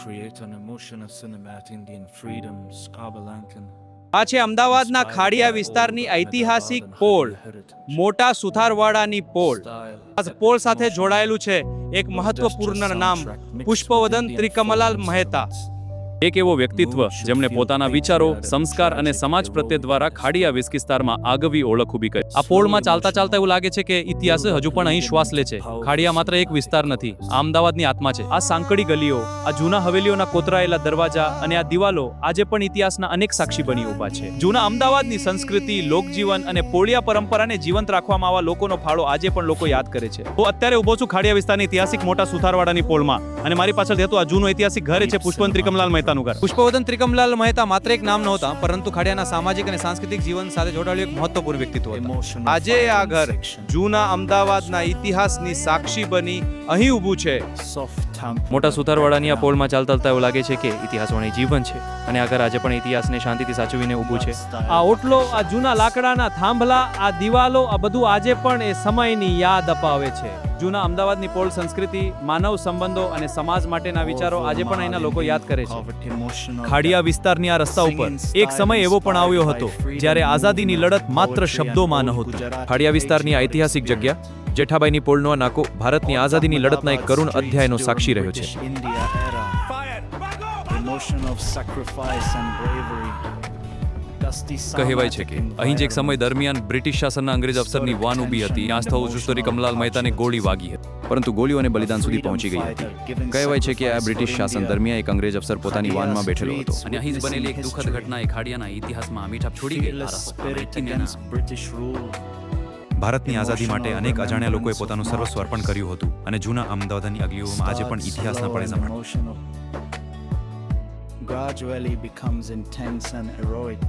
create an emotion of cinematic Indian freedom, Skabalankan. આ છે અમદાવાદના ખાડિયા વિસ્તારની ઐતિહાસિક પોળ, મોટા સુથારવાડાની પોળ. આ પોળ સાથે જોડાયેલું છે એક મહત્વપૂર્ણ નામ, પુષ્પવદન ત્રિકમલાલ મહેતા. એક એવો વ્યક્તિત્વ જેમણે પોતાના વિચારો, સંસ્કાર અને સમાજ પ્રત્યે દ્વારા ખાડિયા વિસ્તારમાં આગવી ઓળખ ઊભી કરી. આ પોળમાં ચાલતા ચાલતા એવું લાગે છે કે ઇતિહાસ હજુ પણ અહીં શ્વાસ લે છે. ખાડિયા માત્ર એક વિસ્તાર નથી, આ અમદાવાદની આત્મા છે. આ સાંકડી ગલીઓ, આ જૂના હવેલીઓના કોતરાયેલા દરવાજા અને આ દિવાલો આજે પણ ઇતિહાસના અનેક સાક્ષી બની ઊભા છે. જૂના અમદાવાદની સંસ્કૃતિ, લોકજીવન અને પોળિયા પરંપરાને જીવંત રાખવામાં આવા લોકોનો ફાળો આજે પણ લોકો યાદ કરે છે. હું અત્યારે ઊભો છું ખાડિયા વિસ્તારની ઐતિહાસિક મોટા સુથારવાડાની પોળમાં, અને મારી પાછળ જતું આ જૂનું ઐતિહાસિક ઘર છે પુષ્પવદન ત્રિકમલાલ મહેતા. પુષ્પવદન ત્રિકમલાલ મહેતા માત્ર એક નામ નહોતા, પરંતુ ખાડિયાના સામાજિક અને સાંસ્કૃતિક જીવન સાથે જોડાયેલું એક મહત્વપૂર્ણ વ્યક્તિત્વ હતું. આજે આ ઘર જૂના અમદાવાદના ઇતિહાસની સાક્ષી બની અહીં ઊભું છે. મોટા સુથારવાડાની આ પોળમાં ચાલતા ચાલતા એવું લાગે છે કે ઇતિહાસ વણી જીવન છે, અને આ ઘર આજે પણ ઇતિહાસને શાંતિથી સાચવીને ઊભું છે. આ ઓટલો, આ જૂના લાકડાના થાંભલા, આ દિવાલો, આ બધું આજે પણ એ સમયની યાદ અપાવે છે. જૂના અમદાવાદની પોળ સંસ્કૃતિ, માનવ સંબંધો અને સમાજ માટેના વિચારો આજે પણ અહીંના લોકો યાદ કરે છે. ખાડિયા વિસ્તારની આ રસ્તા ઉપર એક સમય એવો પણ આવ્યો હતો જ્યારે આઝાદીની લડત માત્ર શબ્દોમાં નહોતું. ખાડિયા વિસ્તારની આ ઐતિહાસિક જગ્યા, જેઠાબાઈની પોળનો આ નાકો, ભારતની આઝાદીની લડતના એક કરુણ અધ્યાયનો સાક્ષી રહ્યો છે. કહેવાય છે કે અહીં જ એક સમય દરમિયાન બ્રિટિશ શાસનના અંગ્રેજ અફસરની વાન ઊભી હતી. ત્યાં સ્થળ ત્રિકમલાલ મહેતાને ગોળી વાગી હતી, પરંતુ ગોળીઓ અને બલિદાન સુધી પહોંચી ગઈ હતી. કહેવાય છે કે આ બ્રિટિશ શાસન દરમિયાન એક અંગ્રેજ અફસર પોતાની વાનમાં બેઠેલો હતો, અને અહીં જ બનેલી એક દુઃખદ ઘટના એ ખાડિયાના ઇતિહાસમાં મીઠાપ છોડી ગઈ. ભારતની આઝાદી માટે અનેક અજાણ્યા લોકોએ પોતાનું સર્વસ્વ અર્પણ કર્યું હતું, અને જૂના અમદાવાદની અગલીઓમાં આજે પણ ઇતિહાસના પડે gradually becomes intense and heroic.